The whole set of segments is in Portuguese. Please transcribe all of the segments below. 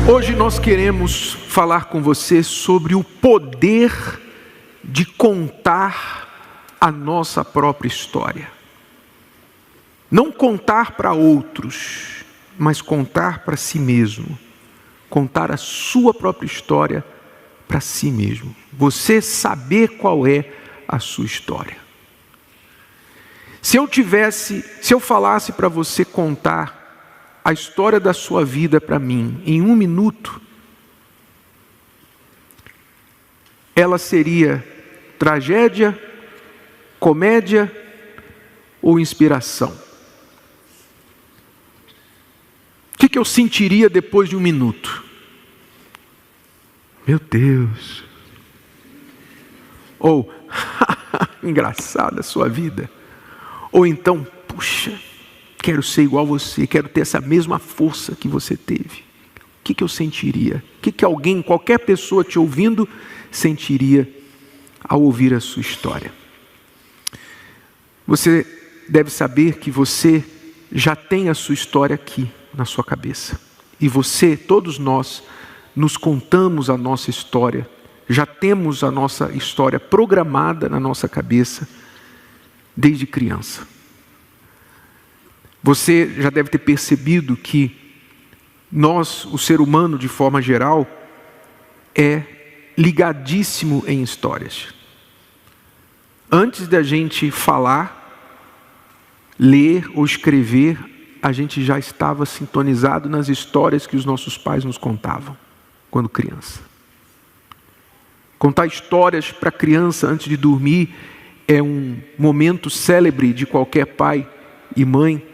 Hoje nós queremos falar com você sobre o poder de contar a nossa própria história. Não contar para outros, mas contar para si mesmo. Contar a sua própria história para si mesmo. Você saber qual é a sua história. Se eu falasse para você contar a história da sua vida para mim em 1 minuto, ela seria tragédia, comédia ou inspiração? O que eu sentiria depois de 1 minuto? Meu Deus! Ou, engraçada a sua vida. Ou então, puxa, quero ser igual a você, quero ter essa mesma força que você teve. O que eu sentiria? O que alguém, qualquer pessoa te ouvindo, sentiria ao ouvir a sua história? Você deve saber que você já tem a sua história aqui na sua cabeça. E você, todos nós, nos contamos a nossa história. Já temos a nossa história programada na nossa cabeça desde criança. Você já deve ter percebido que nós, o ser humano de forma geral, é ligadíssimo em histórias. Antes da gente falar, ler ou escrever, a gente já estava sintonizado nas histórias que os nossos pais nos contavam quando criança. Contar histórias para criança antes de dormir é um momento célebre de qualquer pai e mãe.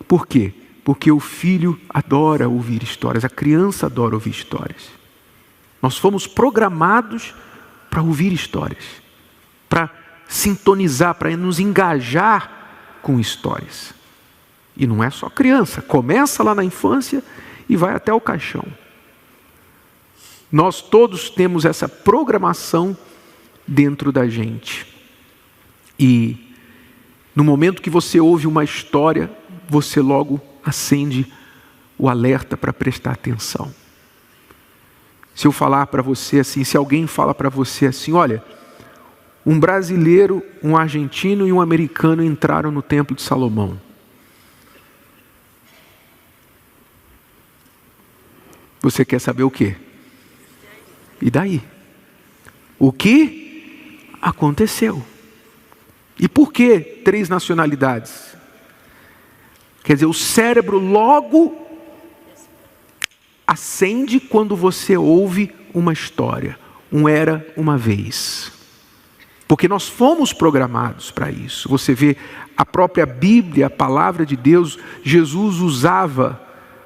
Por quê? Porque o filho adora ouvir histórias, a criança adora ouvir histórias. Nós fomos programados para ouvir histórias, para sintonizar, para nos engajar com histórias. E não é só criança, começa lá na infância e vai até o caixão. Nós todos temos essa programação dentro da gente. E no momento que você ouve uma história, você logo acende o alerta para prestar atenção. Se eu falar para você assim, se alguém fala para você assim, olha, um brasileiro, um argentino e um americano entraram no Templo de Salomão. Você quer saber o quê? E daí? O que aconteceu? E por que 3 nacionalidades? Quer dizer, o cérebro logo acende quando você ouve uma história. Era uma vez. Porque nós fomos programados para isso. Você vê a própria Bíblia, a palavra de Deus, Jesus usava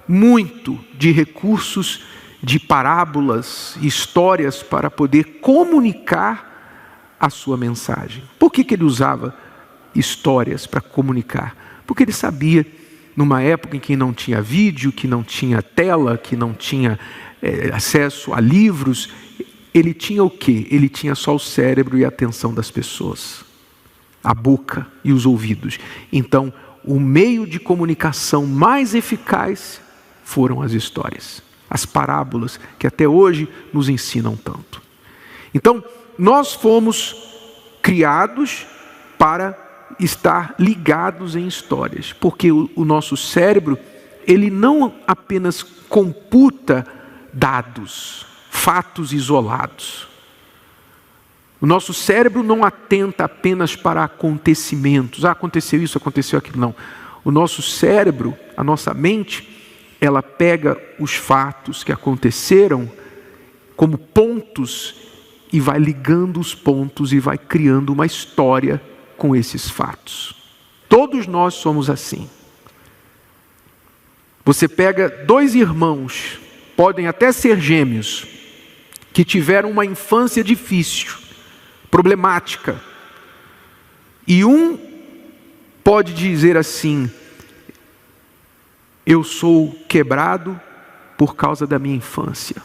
muito de recursos, de parábolas, histórias para poder comunicar a sua mensagem. Por que ele usava histórias para comunicar? Porque ele sabia, numa época em que não tinha vídeo, que não tinha tela, que não tinha acesso a livros, ele tinha o quê? Ele tinha só o cérebro e a atenção das pessoas, a boca e os ouvidos. Então, o meio de comunicação mais eficaz foram as histórias, as parábolas, que até hoje nos ensinam tanto. Então, nós fomos criados para estar ligados em histórias, porque o nosso cérebro, ele não apenas computa dados, fatos isolados. O nosso cérebro não atenta apenas para acontecimentos. Aconteceu isso, aconteceu aquilo, não. O nosso cérebro, a nossa mente, ela pega os fatos que aconteceram como pontos e vai ligando os pontos e vai criando uma história com esses fatos. Todos nós somos assim. Você pega 2 irmãos, podem até ser gêmeos, que tiveram uma infância difícil, problemática. E um pode dizer assim, eu sou quebrado por causa da minha infância.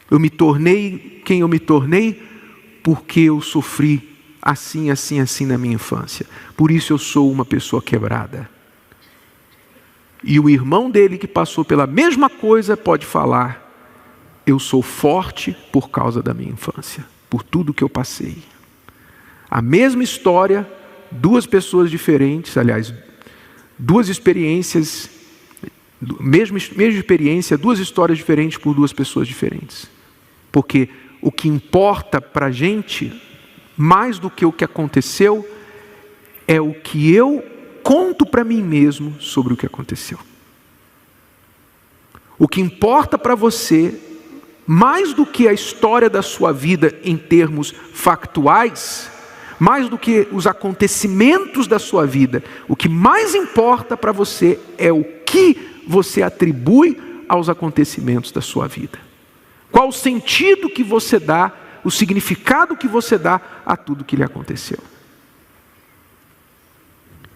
Eu me tornei quem eu me tornei porque eu sofri assim, assim, assim na minha infância. Por isso eu sou uma pessoa quebrada. E o irmão dele que passou pela mesma coisa pode falar: eu sou forte por causa da minha infância, por tudo que eu passei. A mesma história, duas pessoas diferentes, aliás, duas experiências, mesma experiência, duas histórias diferentes por duas pessoas diferentes. Porque o que importa para a gente, mais do que o que aconteceu, é o que eu conto para mim mesmo sobre o que aconteceu. O que importa para você, mais do que a história da sua vida em termos factuais, mais do que os acontecimentos da sua vida, o que mais importa para você é o que você atribui aos acontecimentos da sua vida. Qual o sentido que você dá, o significado que você dá a tudo que lhe aconteceu.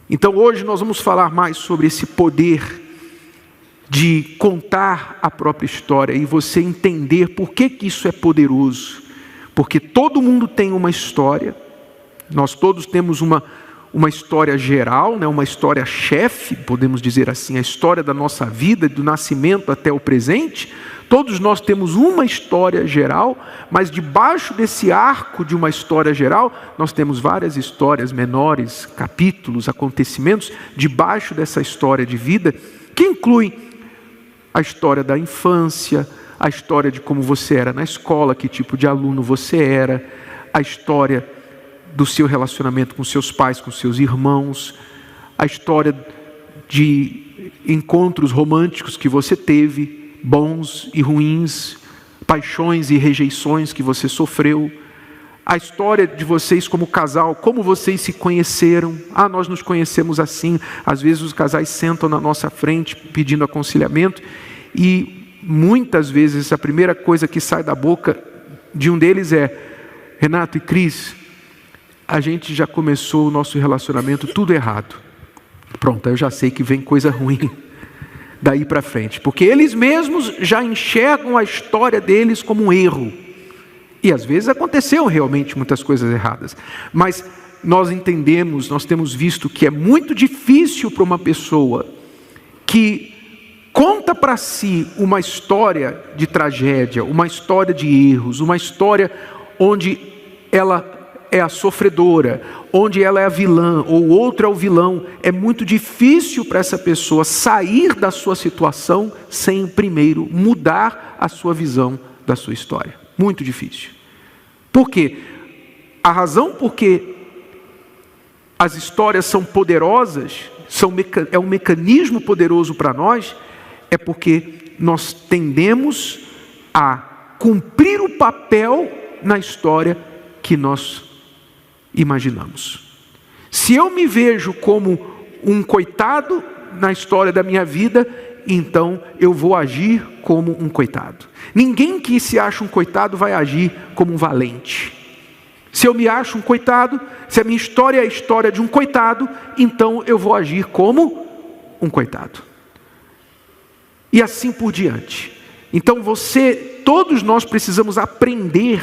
Então hoje nós vamos falar mais sobre esse poder de contar a própria história e você entender por que isso é poderoso. Porque todo mundo tem uma história, nós todos temos uma história geral, né? Uma história chefe, podemos dizer assim, a história da nossa vida, do nascimento até o presente. Todos nós temos uma história geral, mas debaixo desse arco de uma história geral, nós temos várias histórias menores, capítulos, acontecimentos, debaixo dessa história de vida, que incluem a história da infância, a história de como você era na escola, que tipo de aluno você era, a história do seu relacionamento com seus pais, com seus irmãos, a história de encontros românticos que você teve, bons e ruins, paixões e rejeições que você sofreu, a história de vocês como casal, como vocês se conheceram. Nós nos conhecemos assim. Às vezes os casais sentam na nossa frente pedindo aconselhamento e muitas vezes a primeira coisa que sai da boca de um deles é: Renato e Cris, a gente já começou o nosso relacionamento tudo errado. Pronto, eu já sei que vem coisa ruim daí para frente, porque eles mesmos já enxergam a história deles como um erro. E às vezes aconteceu realmente muitas coisas erradas, mas nós entendemos, nós temos visto que é muito difícil para uma pessoa que conta para si uma história de tragédia, uma história de erros, uma história onde ela é a sofredora, onde ela é a vilã, ou o outro é o vilão. É muito difícil para essa pessoa sair da sua situação sem primeiro mudar a sua visão da sua história. Muito difícil. Por quê? A razão porque as histórias são poderosas, é um mecanismo poderoso para nós, é porque nós tendemos a cumprir o papel na história que nós imaginamos. Se eu me vejo como um coitado na história da minha vida, então eu vou agir como um coitado. Ninguém que se acha um coitado vai agir como um valente. Se eu me acho um coitado, se a minha história é a história de um coitado, então eu vou agir como um coitado. E assim por diante. Então todos nós precisamos aprender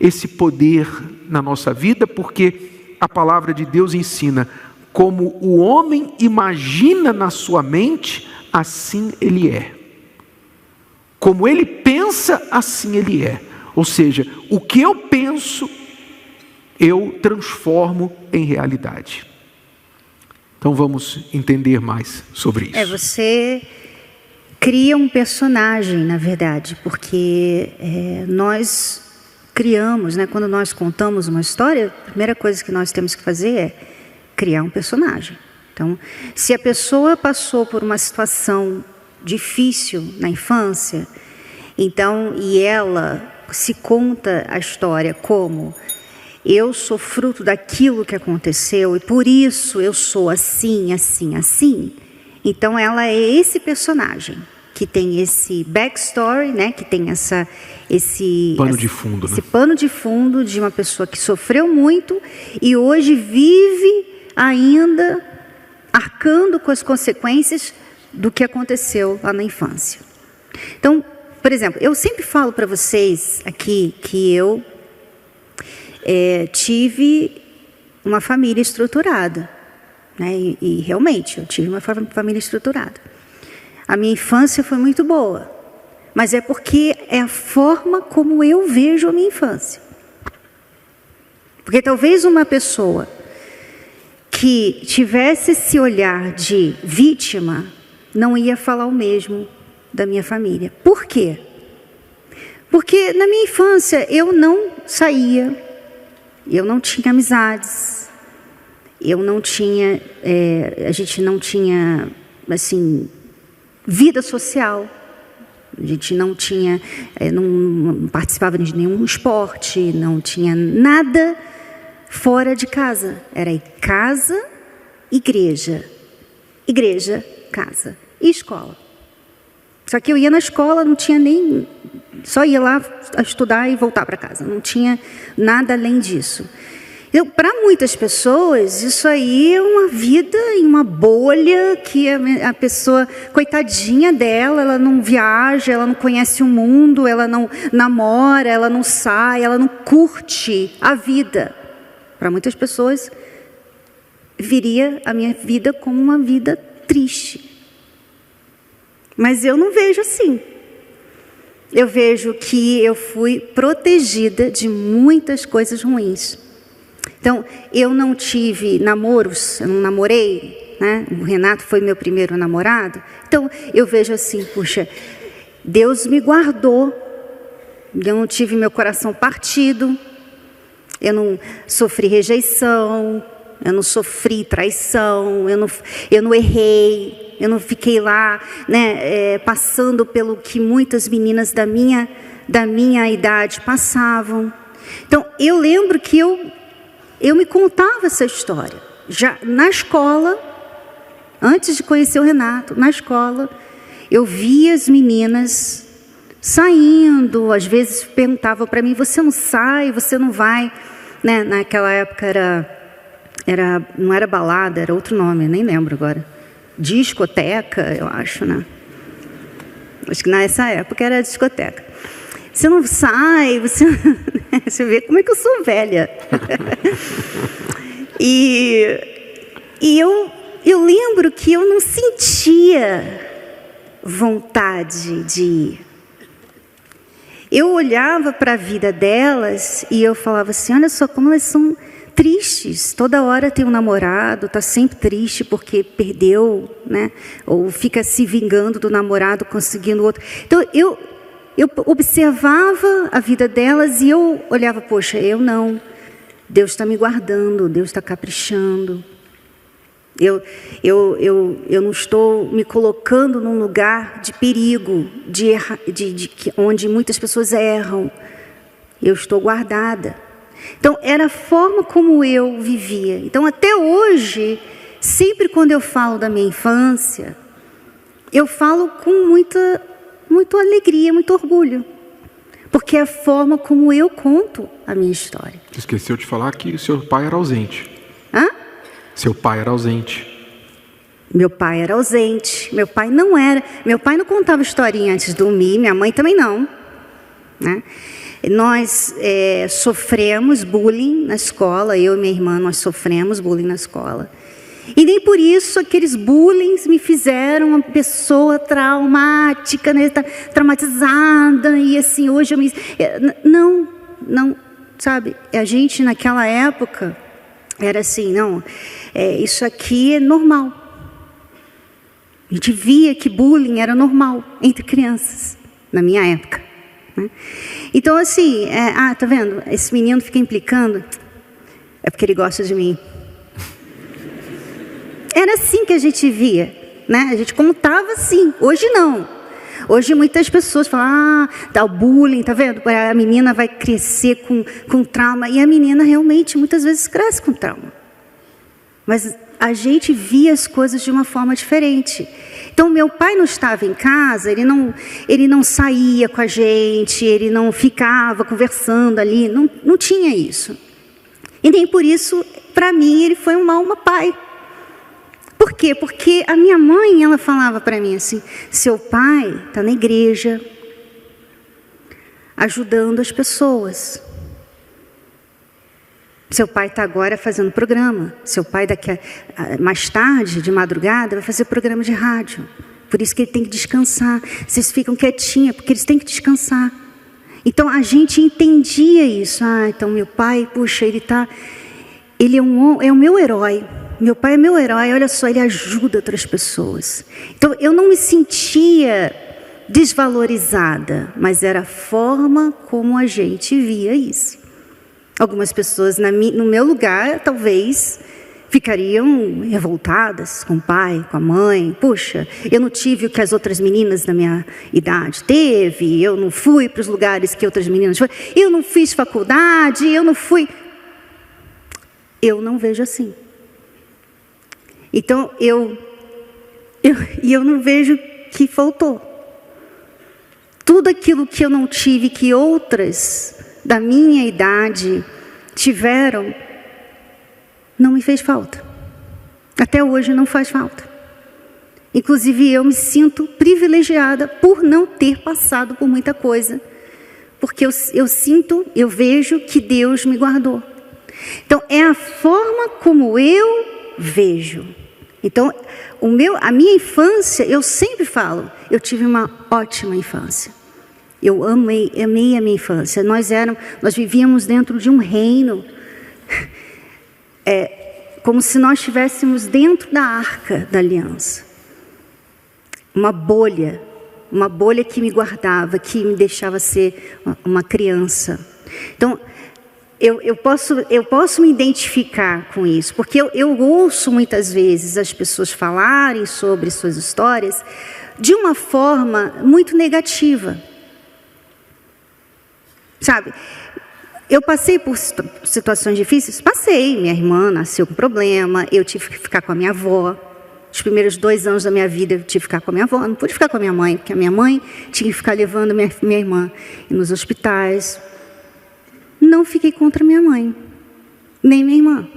esse poder na nossa vida, porque a palavra de Deus ensina: como o homem imagina na sua mente, assim ele é. Como ele pensa, assim ele é. Ou seja, o que eu penso, eu transformo em realidade. Então vamos entender mais sobre isso. Você cria um personagem, na verdade, porque nós criamos, né? Quando nós contamos uma história, a primeira coisa que nós temos que fazer é criar um personagem. Então, se a pessoa passou por uma situação difícil na infância, então, e ela se conta a história como: eu sou fruto daquilo que aconteceu e por isso eu sou assim, assim, assim. Então ela é esse personagem que tem esse backstory, né? Que tem esse pano de fundo, esse pano de fundo de uma pessoa que sofreu muito e hoje vive ainda arcando com as consequências do que aconteceu lá na infância. Então, por exemplo, eu sempre falo para vocês aqui que eu tive uma família estruturada, né? E realmente eu tive uma família estruturada. A minha infância foi muito boa, mas é porque é a forma como eu vejo a minha infância. Porque talvez uma pessoa que tivesse esse olhar de vítima não ia falar o mesmo da minha família. Por quê? Porque na minha infância eu não saía, eu não tinha amizades, a gente não tinha, assim, vida social. A gente não tinha, não participava de nenhum esporte, não tinha nada fora de casa. Era casa, igreja, igreja, casa e escola. Só que eu ia na escola, não tinha nem... Só ia lá estudar e voltar para casa. Não tinha nada além disso. Para muitas pessoas, isso aí é uma vida em uma bolha que a pessoa, coitadinha dela, ela não viaja, ela não conhece o mundo, ela não namora, ela não sai, ela não curte a vida. Para muitas pessoas, viria a minha vida como uma vida triste. Mas eu não vejo assim. Eu vejo que eu fui protegida de muitas coisas ruins. Então, eu não tive namoros, eu não namorei, né? O Renato foi meu primeiro namorado. Então, eu vejo assim, puxa, Deus me guardou. Eu não tive meu coração partido, eu não sofri rejeição, eu não sofri traição, eu não errei, eu não fiquei lá, né, passando pelo que muitas meninas da minha idade passavam. Então, eu lembro que eu me contava essa história. Já na escola, antes de conhecer o Renato, na escola, eu via as meninas saindo, às vezes perguntavam para mim, você não sai, você não vai, né? Naquela época não era balada, era outro nome, nem lembro agora. Discoteca, eu acho, né? Acho que nessa época era discoteca. Você não sai, você vê como é que eu sou velha. E eu lembro que eu não sentia vontade de ir. Eu olhava para a vida delas e eu falava assim, olha só como elas são tristes. Toda hora tem um namorado, está sempre triste porque perdeu, né? Ou fica se vingando do namorado, conseguindo outro. Então, eu observava a vida delas e eu olhava, poxa, eu não. Deus está me guardando, Deus está caprichando. Eu não estou me colocando num lugar de perigo, onde muitas pessoas erram. Eu estou guardada. Então, era a forma como eu vivia. Então, até hoje, sempre quando eu falo da minha infância, eu falo com muita alegria, muito orgulho. Porque é a forma como eu conto a minha história. Você esqueceu de falar que seu pai era ausente. Hã? Seu pai era ausente. Meu pai era ausente. Meu pai não contava historinha antes de dormir. Minha mãe também não. Né? Nós sofremos bullying na escola. Eu e minha irmã, nós sofremos bullying na escola. E nem por isso aqueles bullying me fizeram uma pessoa traumática, né, traumatizada. E assim, hoje eu me... Não, sabe? A gente naquela época era assim, não, isso aqui é normal. A gente via que bullying era normal entre crianças, na minha época. Né? Então assim, tá vendo? Esse menino fica implicando, é porque ele gosta de mim. Era assim que a gente via, né? A gente contava assim. Hoje não. Hoje muitas pessoas falam, dá o bullying, tá vendo? A menina vai crescer com trauma. E a menina realmente muitas vezes cresce com trauma. Mas a gente via as coisas de uma forma diferente. Então, meu pai não estava em casa, ele não saía com a gente, ele não ficava conversando ali, não tinha isso. E nem por isso, para mim, ele foi um mau pai. Por quê? Porque a minha mãe, ela falava para mim assim, seu pai está na igreja, ajudando as pessoas. Seu pai está agora fazendo programa. Seu pai mais tarde, de madrugada, vai fazer programa de rádio. Por isso que ele tem que descansar. Vocês ficam quietinhos, porque eles têm que descansar. Então a gente entendia isso. Então meu pai, puxa, ele é o meu herói. Meu pai é meu herói, olha só, ele ajuda outras pessoas. Então eu não me sentia desvalorizada, mas era a forma como a gente via isso. Algumas pessoas no meu lugar, talvez, ficariam revoltadas com o pai, com a mãe. Puxa, eu não tive o que as outras meninas da minha idade teve, eu não fui para os lugares que outras meninas foram, eu não fiz faculdade, eu não fui. Eu não vejo assim. Então, eu não vejo que faltou. Tudo aquilo que eu não tive, que outras da minha idade tiveram, não me fez falta. Até hoje não faz falta. Inclusive eu me sinto privilegiada por não ter passado por muita coisa. Porque eu vejo que Deus me guardou. Então é a forma como eu vejo. Então a minha infância, eu sempre falo, eu tive uma ótima infância. Eu amei a minha infância. Nós vivíamos dentro de um reino, como se nós estivéssemos dentro da arca da aliança. Uma bolha que me guardava, que me deixava ser uma criança. Então, eu posso me identificar com isso, porque eu ouço muitas vezes as pessoas falarem sobre suas histórias de uma forma muito negativa. Sabe, eu passei por situações difíceis? Passei. Minha irmã nasceu com problema, eu tive que ficar com a minha avó. Os primeiros 2 anos da minha vida eu tive que ficar com a minha avó. Não pude ficar com a minha mãe, porque a minha mãe tinha que ficar levando minha irmã nos hospitais. Não fiquei contra minha mãe, nem minha irmã.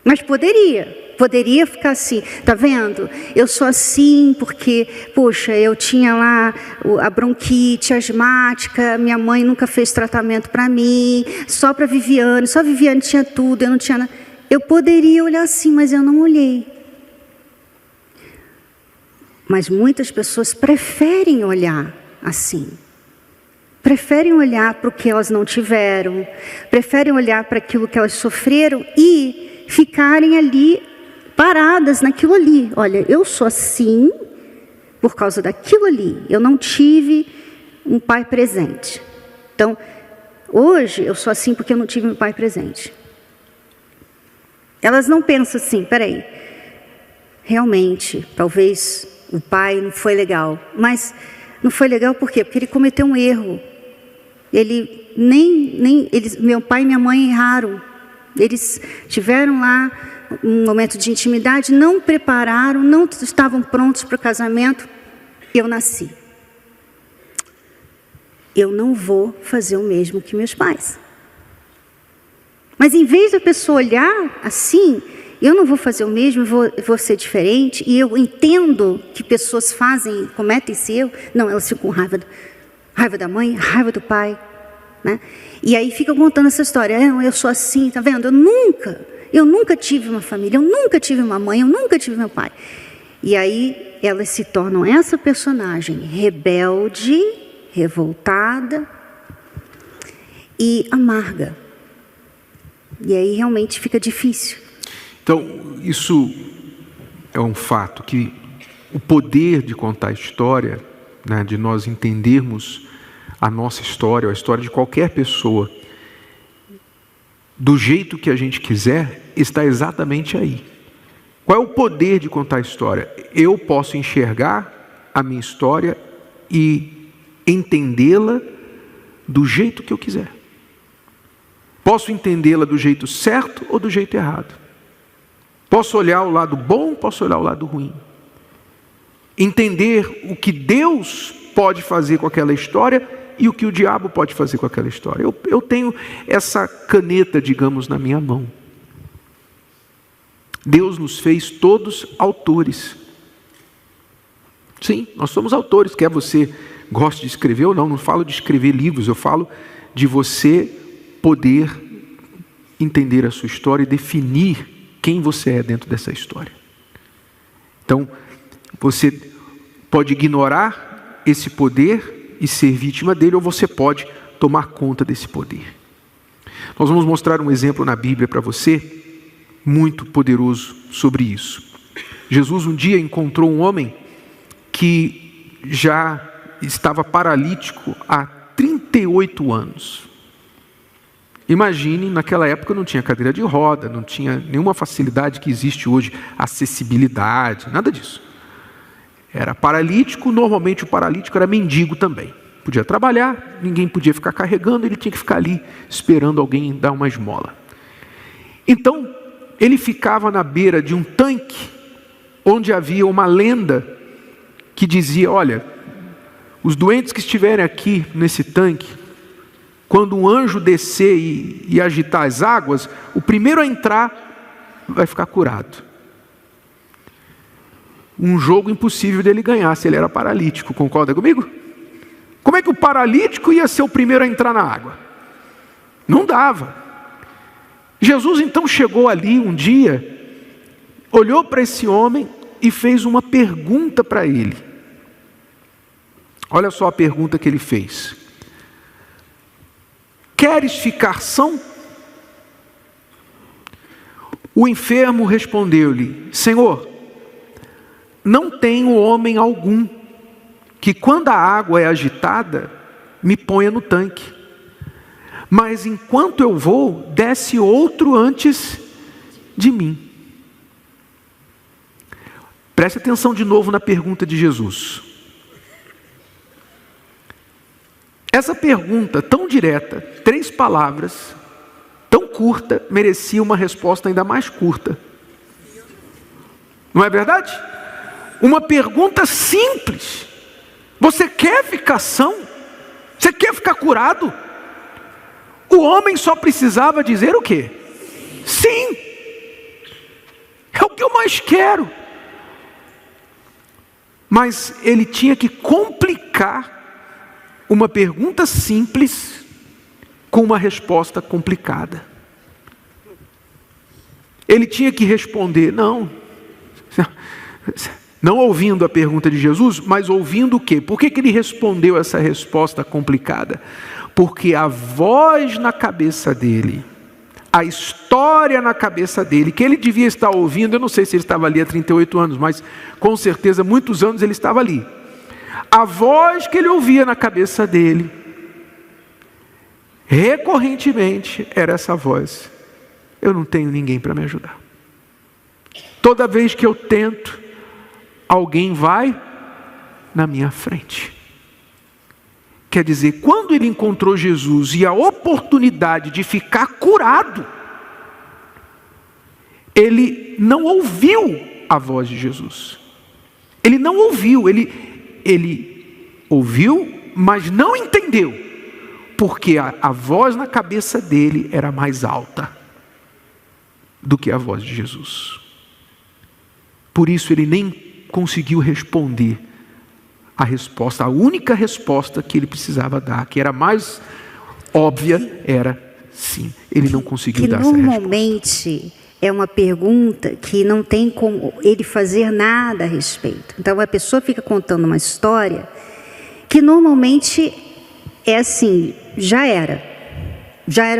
Mas poderia ficar assim, tá vendo? Eu sou assim porque, poxa, eu tinha lá a bronquite asmática, minha mãe nunca fez tratamento para mim, só para Viviane, só a Viviane tinha tudo, eu não tinha nada. Eu poderia olhar assim, mas eu não olhei. Mas muitas pessoas preferem olhar assim. Preferem olhar para o que elas não tiveram, preferem olhar para aquilo que elas sofreram e ficarem ali paradas naquilo ali. Olha, eu sou assim por causa daquilo ali. Eu não tive um pai presente. Então, hoje eu sou assim porque eu não tive um pai presente. Elas não pensam assim, peraí, realmente, talvez o pai não foi legal. Mas não foi legal por quê? Porque ele cometeu um erro. Meu pai e minha mãe erraram. Eles tiveram lá um momento de intimidade, não prepararam, não estavam prontos para o casamento. Eu nasci. Eu não vou fazer o mesmo que meus pais. Mas em vez da pessoa olhar assim, eu não vou fazer o mesmo, vou ser diferente, e eu entendo que pessoas cometem esse erro. Não, elas ficam com raiva da mãe, raiva do pai, né? E aí ficam contando essa história. Eu sou assim, tá vendo? Eu nunca tive uma família, eu nunca tive uma mãe, eu nunca tive meu pai. E aí elas se tornam essa personagem rebelde, revoltada e amarga. E aí realmente fica difícil. Então, isso é um fato, que o poder de contar a história, né, de nós entendermos a nossa história, ou a história de qualquer pessoa, do jeito que a gente quiser, está exatamente aí. Qual é o poder de contar a história? Eu posso enxergar a minha história e entendê-la do jeito que eu quiser. Posso entendê-la do jeito certo ou do jeito errado. Posso olhar o lado bom, posso olhar o lado ruim. Entender o que Deus pode fazer com aquela história e o que o diabo pode fazer com aquela história. Eu tenho essa caneta, digamos, na minha mão. Deus nos fez todos autores. Sim, nós somos autores, quer você goste de escrever ou não. Não falo de escrever livros, eu falo de você poder entender a sua história e definir quem você é dentro dessa história. Então, Você pode ignorar esse poder e ser vítima dele, ou você pode tomar conta desse poder. Nós vamos mostrar um exemplo na Bíblia para você, muito poderoso sobre isso. Jesus um dia encontrou um homem que já estava paralítico há 38 anos. Imagine, naquela época não tinha cadeira de roda, não tinha nenhuma facilidade que existe hoje, acessibilidade, nada disso. Era paralítico, normalmente o paralítico era mendigo também. Podia trabalhar, ninguém podia ficar carregando, ele tinha que ficar ali esperando alguém dar uma esmola. Então, ele ficava na beira de um tanque, onde havia uma lenda que dizia, olha, os doentes que estiverem aqui nesse tanque, quando um anjo descer e agitar as águas, o primeiro a entrar vai ficar curado. Um jogo impossível dele ganhar, se ele era paralítico, concorda comigo? Como é que o paralítico ia ser o primeiro a entrar na água? Não dava. Jesus então chegou ali um dia, olhou para esse homem e fez uma pergunta para ele. Olha só a pergunta que ele fez. Queres ficar são? O enfermo respondeu-lhe, Senhor, não tenho homem algum que quando a água é agitada, me ponha no tanque. Mas enquanto eu vou, desce outro antes de mim. Preste atenção de novo na pergunta de Jesus. Essa pergunta tão direta, 3 palavras, tão curta, merecia uma resposta ainda mais curta. Não é verdade? Uma pergunta simples. Você quer ficar são? Você quer ficar curado? O homem só precisava dizer o quê? Sim. É o que eu mais quero. Mas ele tinha que complicar uma pergunta simples com uma resposta complicada. Ele tinha que responder, não ouvindo a pergunta de Jesus, mas ouvindo o quê? Por que ele respondeu essa resposta complicada? Porque a voz na cabeça dele, a história na cabeça dele, que ele devia estar ouvindo, eu não sei se ele estava ali há 38 anos, mas com certeza muitos anos ele estava ali. A voz que ele ouvia na cabeça dele, recorrentemente, era essa voz. Eu não tenho ninguém para me ajudar. Toda vez que eu tento, alguém vai na minha frente. Quer dizer, quando ele encontrou Jesus e a oportunidade de ficar curado, ele não ouviu a voz de Jesus. Ele não ouviu, ele ouviu, mas não entendeu, porque a voz na cabeça dele era mais alta do que a voz de Jesus. Por isso ele nem conseguiu responder a resposta, a única resposta que ele precisava dar, que era mais óbvia, era sim. Ele não conseguiu dar essa resposta. Normalmente é uma pergunta que não tem como ele fazer nada a respeito. Então a pessoa fica contando uma história que normalmente é assim, já era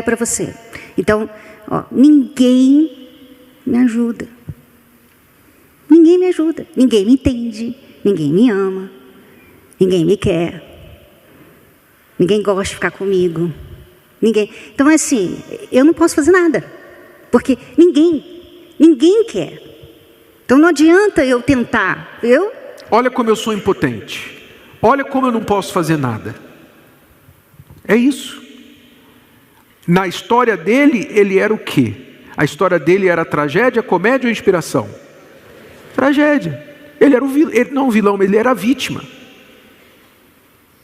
para você. Então, ninguém me ajuda. Ninguém me ajuda, ninguém me entende, ninguém me ama, ninguém me quer, ninguém gosta de ficar comigo, ninguém. Então assim, eu não posso fazer nada, porque ninguém quer. Então não adianta eu tentar, Olha como eu sou impotente, olha como eu não posso fazer nada. É isso. Na história dele, ele era o quê? A história dele era tragédia, comédia ou inspiração? Tragédia. Ele era não o vilão, ele era a vítima.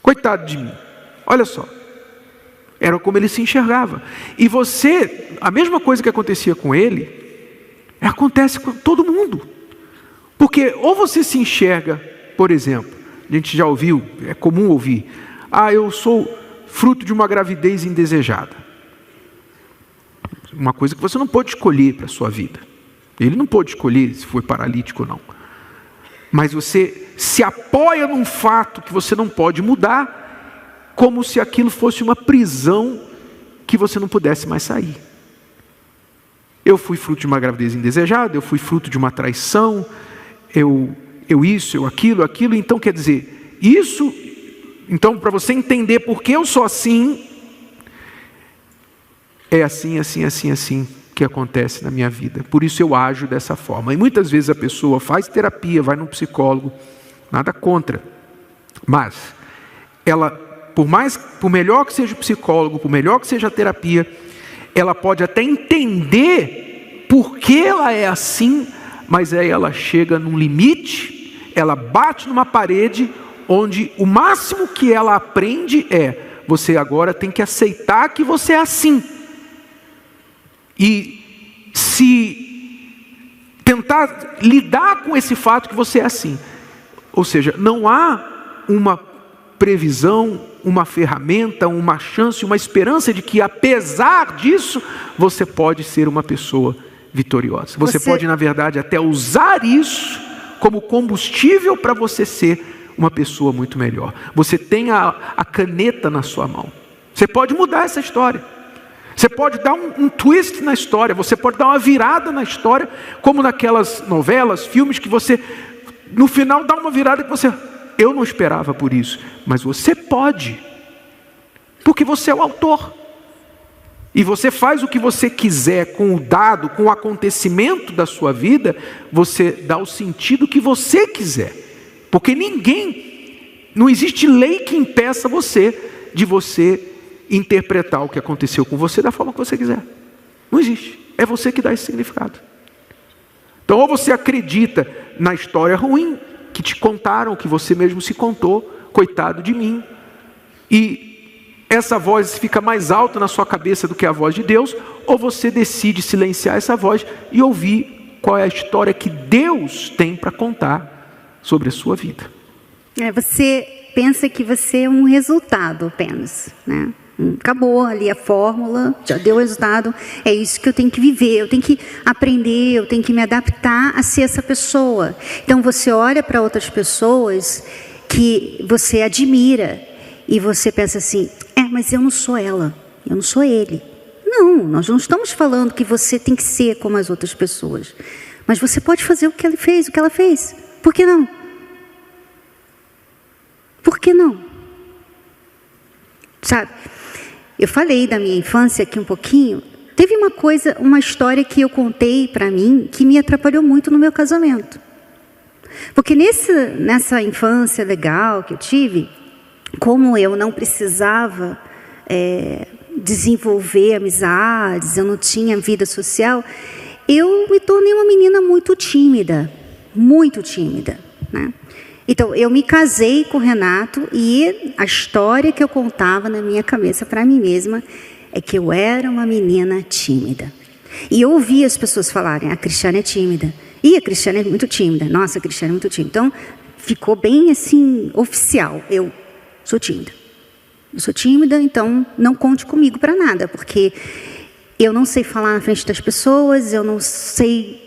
Coitado de mim. Olha só. Era como ele se enxergava. E você, a mesma coisa que acontecia com ele, acontece com todo mundo. Porque ou você se enxerga, por exemplo, a gente já ouviu, é comum ouvir, eu sou fruto de uma gravidez indesejada. Uma coisa que você não pode escolher para a sua vida. Ele não pôde escolher se foi paralítico ou não. Mas você se apoia num fato que você não pode mudar, como se aquilo fosse uma prisão que você não pudesse mais sair. Eu fui fruto de uma gravidez indesejada, eu fui fruto de uma traição, eu aquilo, então quer dizer, então para você entender por que eu sou assim, é assim que acontece na minha vida. Por isso eu ajo dessa forma. E muitas vezes a pessoa faz terapia, vai num psicólogo, nada contra. Mas ela, por melhor que seja o psicólogo, por melhor que seja a terapia, ela pode até entender por que ela é assim, mas aí ela chega num limite, ela bate numa parede, onde o máximo que ela aprende é: você agora tem que aceitar que você é assim. E se tentar lidar com esse fato que você é assim. Ou seja, não há uma previsão, uma ferramenta, uma chance, uma esperança de que apesar disso, você pode ser uma pessoa vitoriosa. Você pode, na verdade, até usar isso como combustível para você ser uma pessoa muito melhor. Você tem a caneta na sua mão. Você pode mudar essa história. Você pode dar um twist na história, você pode dar uma virada na história, como naquelas novelas, filmes que você, no final, dá uma virada que você, eu não esperava por isso, mas você pode, porque você é o autor, e você faz o que você quiser com o dado, com o acontecimento da sua vida, você dá o sentido que você quiser, porque não existe lei que impeça você de você interpretar o que aconteceu com você da forma que você quiser. Não existe. É você que dá esse significado. Então, ou você acredita na história ruim que te contaram, que você mesmo se contou, coitado de mim, e essa voz fica mais alta na sua cabeça do que a voz de Deus, ou você decide silenciar essa voz e ouvir qual é a história que Deus tem para contar sobre a sua vida. Você pensa que você é um resultado apenas, né? Acabou ali a fórmula, já deu o resultado, é isso que eu tenho que viver, eu tenho que aprender, eu tenho que me adaptar a ser essa pessoa. Então você olha para outras pessoas que você admira e você pensa assim: mas eu não sou ela, eu não sou ele. Não, nós não estamos falando que você tem que ser como as outras pessoas, mas você pode fazer o que ele fez, o que ela fez. Por que não? Por que não? Sabe? Eu falei da minha infância aqui um pouquinho. Teve uma história que eu contei para mim que me atrapalhou muito no meu casamento. Porque nessa infância legal que eu tive, como eu não precisava desenvolver amizades, eu não tinha vida social, eu me tornei uma menina muito tímida, né? Então, eu me casei com o Renato e a história que eu contava na minha cabeça para mim mesma é que eu era uma menina tímida. E eu ouvia as pessoas falarem: a Cristiane é tímida. E a Cristiane é muito tímida. Nossa, a Cristiane é muito tímida. Então, ficou bem assim, oficial. Eu sou tímida. Eu sou tímida, então não conte comigo para nada, porque eu não sei falar na frente das pessoas, eu não sei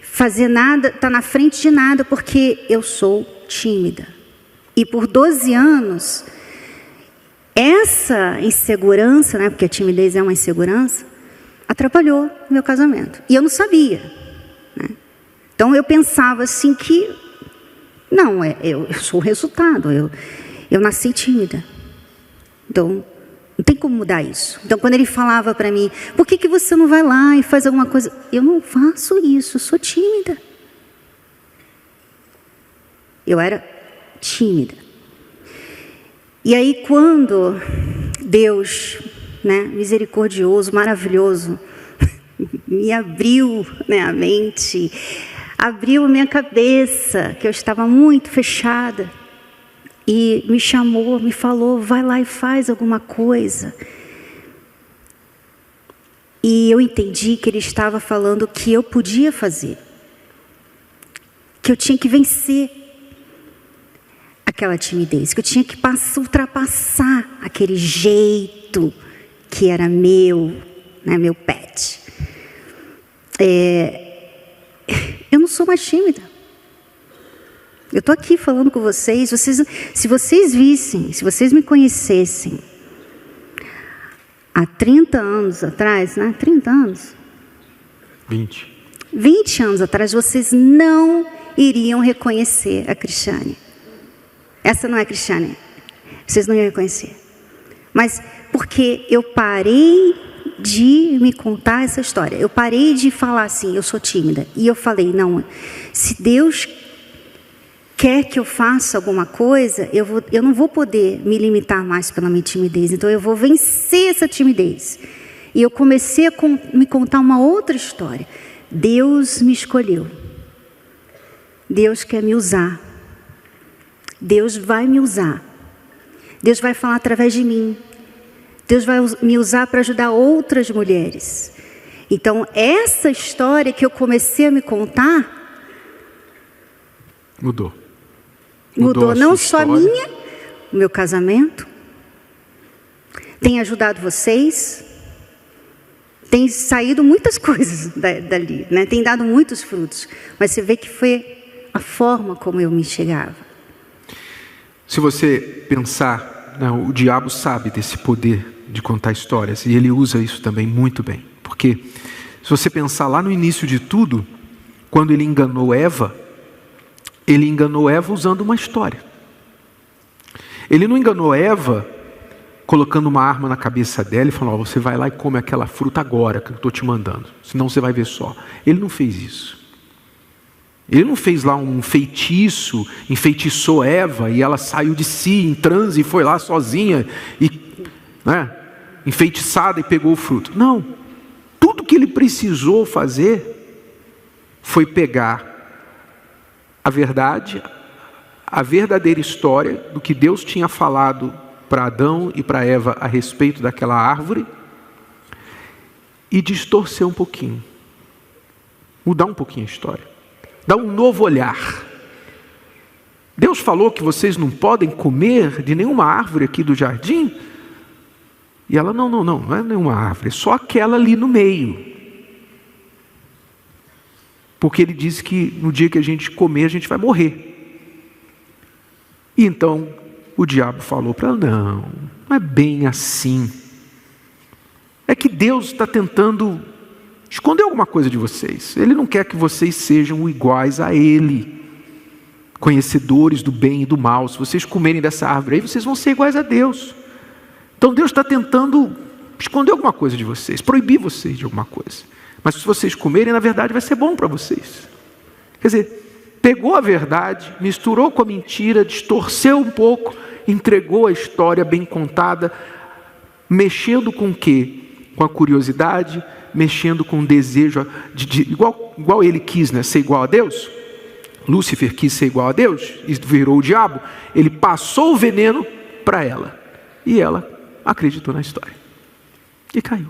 fazer nada, estar na frente de nada, porque eu sou tímida. E por 12 anos, essa insegurança, né, porque a timidez é uma insegurança, atrapalhou o meu casamento. E eu não sabia, né? Então eu pensava assim que, não, eu sou o resultado, eu nasci tímida. Então, não tem como mudar isso. Então, quando ele falava para mim: por que você não vai lá e faz alguma coisa? Eu não faço isso, eu sou tímida. Eu era tímida. E aí, quando Deus, né, misericordioso, maravilhoso, me abriu, né, a mente, abriu a minha cabeça, que eu estava muito fechada, e me chamou, me falou: vai lá e faz alguma coisa. E eu entendi que ele estava falando que eu podia fazer, que eu tinha que vencer aquela timidez, que eu tinha que ultrapassar aquele jeito que era meu, né, meu pet. Eu não sou mais tímida. Eu estou aqui falando com vocês, se vocês vissem, se vocês me conhecessem há 30 anos atrás, né? 30 anos? 20 anos atrás, vocês não iriam reconhecer a Cristiane. Essa não é a Cristiane. Vocês não iam reconhecer. Mas porque eu parei de me contar essa história. Eu parei de falar assim, eu sou tímida. E eu falei, não, se Deus quer que eu faça alguma coisa, eu não vou poder me limitar mais pela minha timidez. Então eu vou vencer essa timidez. E eu comecei a me contar uma outra história. Deus me escolheu. Deus quer me usar. Deus vai me usar. Deus vai falar através de mim. Deus vai me usar para ajudar outras mulheres. Então, essa história que eu comecei a me contar... Mudou Não só a minha, o meu casamento. Tem ajudado vocês. Tem saído muitas coisas dali, né? Tem dado muitos frutos. Mas você vê que foi a forma como eu me enxergava. Se você pensar, né, o diabo sabe desse poder de contar histórias. E ele usa isso também muito bem. Porque se você pensar lá no início de tudo, quando ele enganou Eva usando uma história. Ele não enganou Eva colocando uma arma na cabeça dela e falando, você vai lá e come aquela fruta agora que eu estou te mandando, senão você vai ver só. Ele não fez isso. Ele não fez lá um feitiço, enfeitiçou Eva e ela saiu de si em transe e foi lá sozinha e, né, enfeitiçada e pegou o fruto. Não. Tudo que ele precisou fazer foi pegar a verdade, a verdadeira história do que Deus tinha falado para Adão e para Eva a respeito daquela árvore e distorcer um pouquinho, mudar um pouquinho a história, dar um novo olhar. Deus falou que vocês não podem comer de nenhuma árvore aqui do jardim, e ela, não é nenhuma árvore, é só aquela ali no meio, porque ele disse que no dia que a gente comer a gente vai morrer. E então o diabo falou para ela, não é bem assim. É que Deus está tentando esconder alguma coisa de vocês. Ele não quer que vocês sejam iguais a Ele, conhecedores do bem e do mal. Se vocês comerem dessa árvore aí, vocês vão ser iguais a Deus. Então Deus está tentando esconder alguma coisa de vocês, proibir vocês de alguma coisa. Mas se vocês comerem, na verdade vai ser bom para vocês. Quer dizer, pegou a verdade, misturou com a mentira, distorceu um pouco, entregou a história bem contada, mexendo com o quê? Com a curiosidade, mexendo com o desejo, igual ele quis, né, ser igual a Deus. Lúcifer quis ser igual a Deus e virou o diabo. Ele passou o veneno para ela e ela acreditou na história e caiu.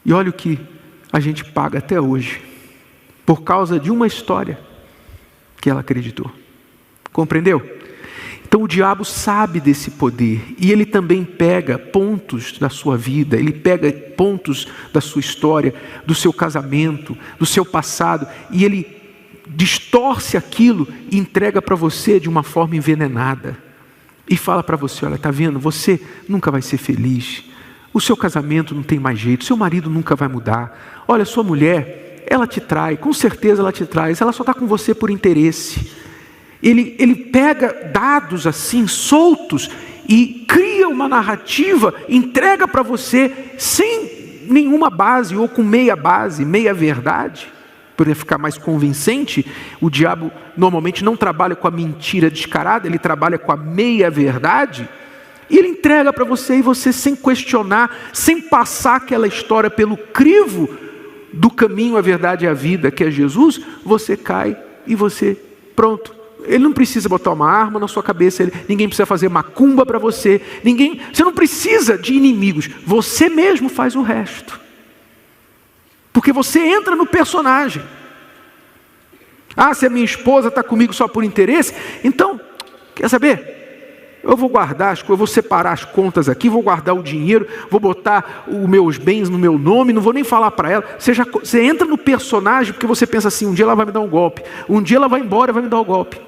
E olha o que a gente paga até hoje por causa de uma história que ela acreditou. Compreendeu? Então o diabo sabe desse poder e ele também pega pontos da sua vida, ele pega pontos da sua história, do seu casamento, do seu passado, e ele distorce aquilo e entrega para você de uma forma envenenada. E fala para você, olha, está vendo? Você nunca vai ser feliz. O seu casamento não tem mais jeito, seu marido nunca vai mudar. Olha, sua mulher, ela te trai, com certeza ela te traz, ela só está com você por interesse. Ele pega dados assim, soltos, e cria uma narrativa, entrega para você sem nenhuma base, ou com meia base, meia verdade, para ficar mais convincente. O diabo normalmente não trabalha com a mentira descarada, ele trabalha com a meia verdade, e ele entrega para você, e você, sem questionar, sem passar aquela história pelo crivo do caminho, a verdade e a vida, que é Jesus, você cai e você, pronto. Ele não precisa botar uma arma na sua cabeça, ninguém precisa fazer macumba para você, você não precisa de inimigos, você mesmo faz o resto. Porque você entra no personagem. Se a minha esposa está comigo só por interesse, então, quer saber? Eu vou guardar as coisas, eu vou separar as contas aqui, vou guardar o dinheiro, vou botar os meus bens no meu nome, não vou nem falar para ela. Você entra no personagem porque você pensa assim, um dia ela vai me dar um golpe, um dia ela vai embora e vai me dar um golpe.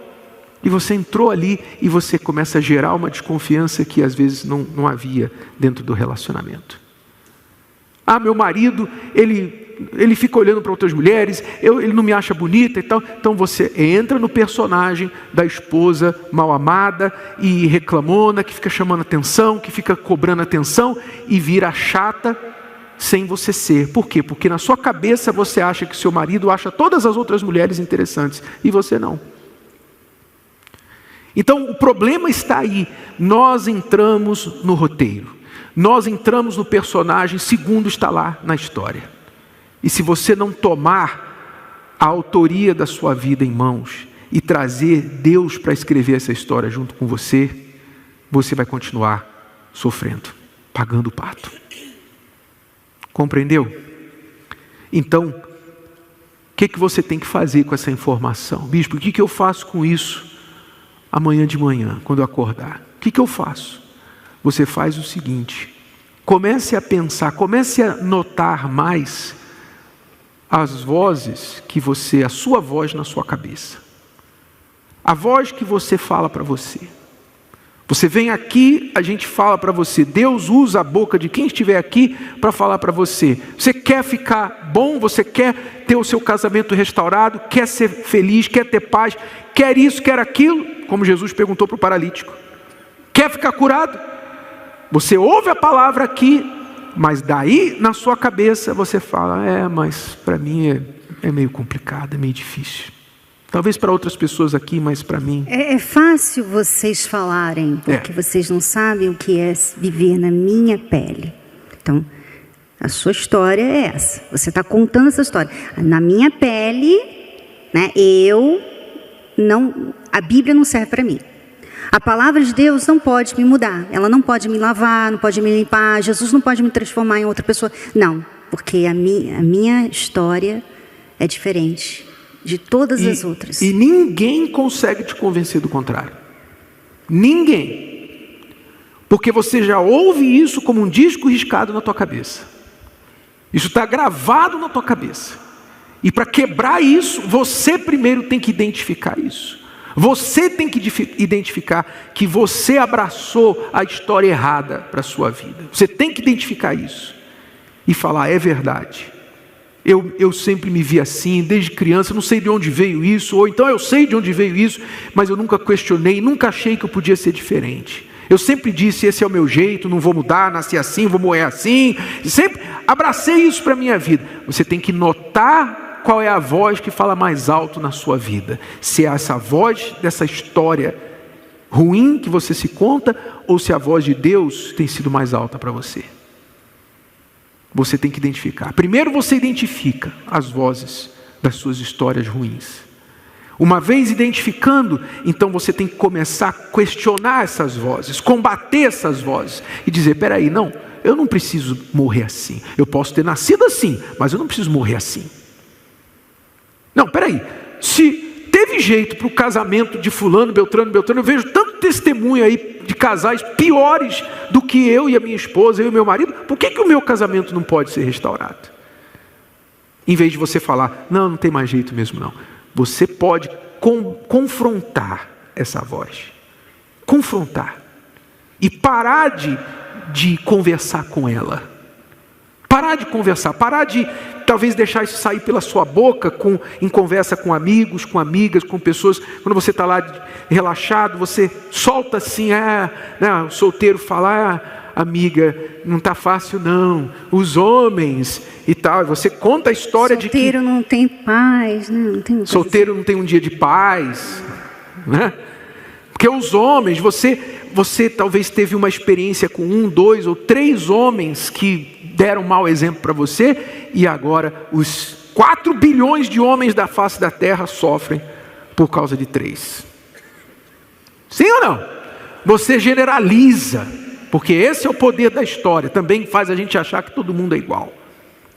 E você entrou ali e você começa a gerar uma desconfiança que às vezes não havia dentro do relacionamento. Meu marido, ele fica olhando para outras mulheres, ele não me acha bonita e tal. Então você entra no personagem da esposa mal amada e reclamona, que fica chamando atenção, que fica cobrando atenção e vira chata sem você ser. Por quê? Porque na sua cabeça você acha que seu marido acha todas as outras mulheres interessantes e você não. Então o problema está aí. Nós entramos no roteiro. Nós entramos no personagem segundo está lá na história. E se você não tomar a autoria da sua vida em mãos e trazer Deus para escrever essa história junto com você, você vai continuar sofrendo, pagando o pato. Compreendeu? Então, o que você tem que fazer com essa informação? Bispo, o que eu faço com isso amanhã de manhã, quando eu acordar? O que eu faço? Você faz o seguinte: comece a pensar, comece a notar mais as vozes a sua voz na sua cabeça. A voz que você fala para você. Você vem aqui, a gente fala para você. Deus usa a boca de quem estiver aqui para falar para você. Você quer ficar bom? Você quer ter o seu casamento restaurado? Quer ser feliz? Quer ter paz? Quer isso? Quer aquilo? Como Jesus perguntou para o paralítico. Quer ficar curado? Você ouve a palavra aqui, mas daí na sua cabeça você fala, mas para mim é meio complicado, é meio difícil. Talvez para outras pessoas aqui, mas para mim... É fácil vocês falarem, porque vocês não sabem o que é viver na minha pele. Então, a sua história é essa. Você está contando essa história. Na minha pele, né, a Bíblia não serve para mim. A palavra de Deus não pode me mudar. Ela não pode me lavar, não pode me limpar. Jesus não pode me transformar em outra pessoa. Não, porque a minha história é diferente de todas as outras. E ninguém consegue te convencer do contrário. Ninguém. Porque você já ouve isso como um disco riscado na tua cabeça. Isso está gravado na tua cabeça. E para quebrar isso, você primeiro tem que identificar isso. Você tem que identificar que você abraçou a história errada para a sua vida. Você tem que identificar isso. E falar, é verdade. Eu sempre me vi assim, desde criança, não sei de onde veio isso. Ou então eu sei de onde veio isso, mas eu nunca questionei, nunca achei que eu podia ser diferente. Eu sempre disse, esse é o meu jeito, não vou mudar, nasci assim, vou morrer assim. Sempre abracei isso para a minha vida. Você tem que notar qual é a voz que fala mais alto na sua vida. Se é essa voz dessa história ruim que você se conta, ou se a voz de Deus tem sido mais alta para você. Você tem que identificar. Primeiro você identifica as vozes das suas histórias ruins. Uma vez identificando, então você tem que começar a questionar essas vozes, combater essas vozes e dizer, peraí, não, eu não preciso morrer assim. Eu posso ter nascido assim, mas eu não preciso morrer assim. Não, peraí, se teve jeito para o casamento de fulano, Beltrano, eu vejo tanto testemunho aí de casais piores do que eu e a minha esposa, eu e o meu marido, por que o meu casamento não pode ser restaurado? Em vez de você falar, não tem mais jeito mesmo não. Você pode confrontar essa voz. Confrontar. E parar de conversar com ela. Parar de conversar. Parar de talvez deixar isso sair pela sua boca em conversa com amigos, com amigas, com pessoas. Quando você está lá relaxado, você solta assim, o solteiro fala, amiga, não está fácil não, os homens e tal. Você conta a história de que... Solteiro não tem paz, né? Solteiro não tem um dia de paz, né? Porque os homens, você talvez teve uma experiência com 1, 2 ou 3 homens que deram um mau exemplo para você, e agora os 4 bilhões de homens da face da terra sofrem por causa de 3. Sim ou não? Você generaliza, porque esse é o poder da história, também faz a gente achar que todo mundo é igual.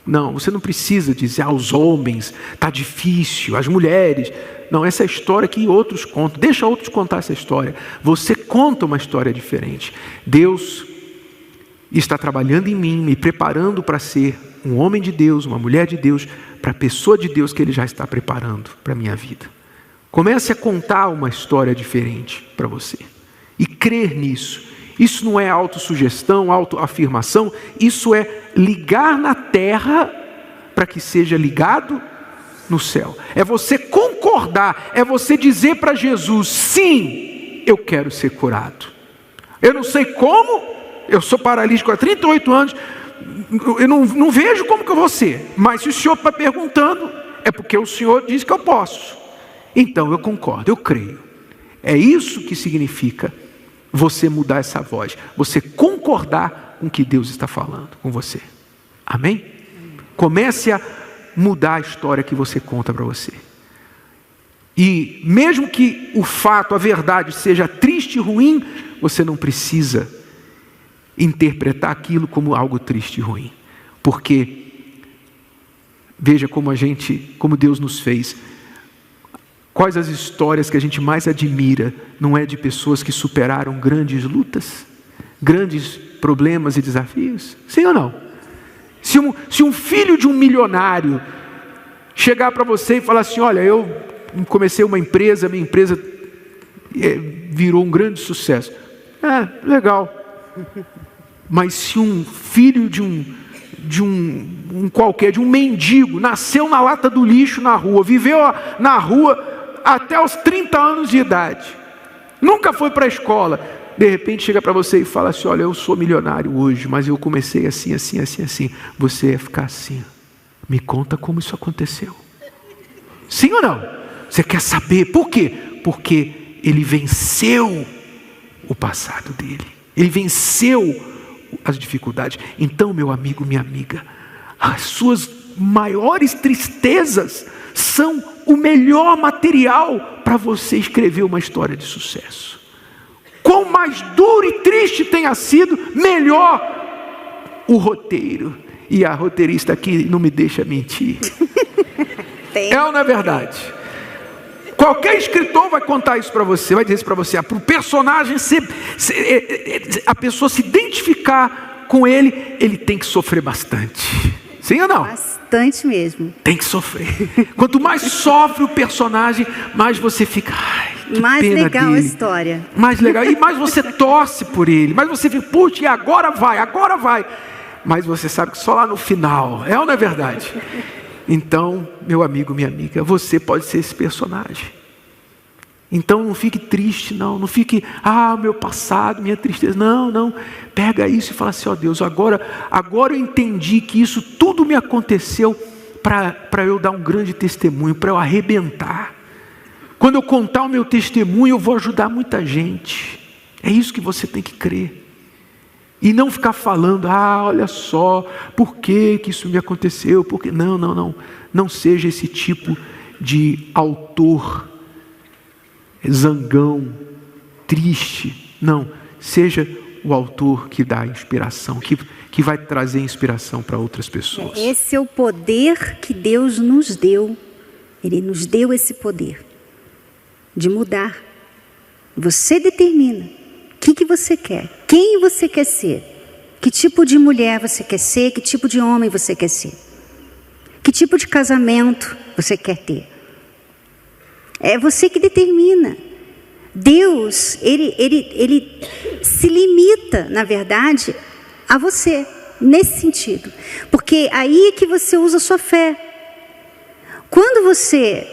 Não, você não precisa dizer aos homens, está difícil, às mulheres. Não, essa é a história que outros contam. Deixa outros contar essa história. Você conta uma história diferente. Deus está trabalhando em mim, me preparando para ser um homem de Deus, uma mulher de Deus, para a pessoa de Deus que Ele já está preparando para a minha vida. Comece a contar uma história diferente para você. E crer nisso. Isso não é autossugestão, autoafirmação. Isso é ligar na terra para que seja ligado no céu. É você concordar, é você dizer para Jesus, sim, eu quero ser curado. Eu não sei como, eu sou paralítico há 38 anos, eu não vejo como que eu vou ser. Mas se o Senhor está perguntando, é porque o Senhor diz que eu posso. Então eu concordo, eu creio. É isso que significa você mudar essa voz, você concordar com o que Deus está falando com você. Amém? Comece a mudar a história que você conta para você. E mesmo que o fato, a verdade seja triste e ruim, você não precisa interpretar aquilo como algo triste e ruim. Porque veja como Deus nos fez. Quais as histórias que a gente mais admira, não é de pessoas que superaram grandes lutas, grandes problemas e desafios? Sim ou não? Se um filho de um milionário chegar para você e falar assim, olha, eu comecei uma empresa, minha empresa virou um grande sucesso. Legal. Mas se um filho de um mendigo, nasceu na lata do lixo na rua, viveu na rua até os 30 anos de idade, nunca foi para a escola, de repente chega para você e fala assim, olha, eu sou milionário hoje, mas eu comecei assim, assim, assim, assim. Você ia ficar assim, me conta como isso aconteceu. Sim ou não? Você quer saber por quê? Porque ele venceu o passado dele, ele venceu as dificuldades. Então, meu amigo, minha amiga, as suas maiores tristezas são o melhor material para você escrever uma história de sucesso. Quanto mais duro e triste tenha sido, melhor o roteiro. E a roteirista aqui não me deixa mentir. É ou não é verdade? Qualquer escritor vai contar isso para você, vai dizer isso para você. Para o personagem, a pessoa se identificar com ele, ele tem que sofrer bastante. Sim ou não? Bastante mesmo. Tem que sofrer. Quanto mais sofre o personagem, mais você fica... Ai, mais pena legal dele. A história. Mais legal. E mais você torce por ele. Mais você fica, putz, e agora vai. Mas você sabe que só lá no final. É ou não é verdade? Então, meu amigo, minha amiga, você pode ser esse personagem. Então não fique triste, não fique, meu passado, minha tristeza, não, pega isso e fala assim, ó Deus, agora eu entendi que isso tudo me aconteceu para eu dar um grande testemunho, para eu arrebentar. Quando eu contar o meu testemunho, eu vou ajudar muita gente. É isso que você tem que crer. E não ficar falando, olha só, por que isso me aconteceu? Porque não seja esse tipo de autor zangão, triste. Não, seja o autor que dá inspiração, que vai trazer inspiração para outras pessoas. Esse é o poder que Deus nos deu. Ele nos deu esse poder de mudar. Você determina o que você quer, quem você quer ser, que tipo de mulher você quer ser, que tipo de homem você quer ser, que tipo de casamento você quer ter. É você que determina. Deus, ele se limita, na verdade, a você, nesse sentido. Porque aí é que você usa a sua fé. Quando você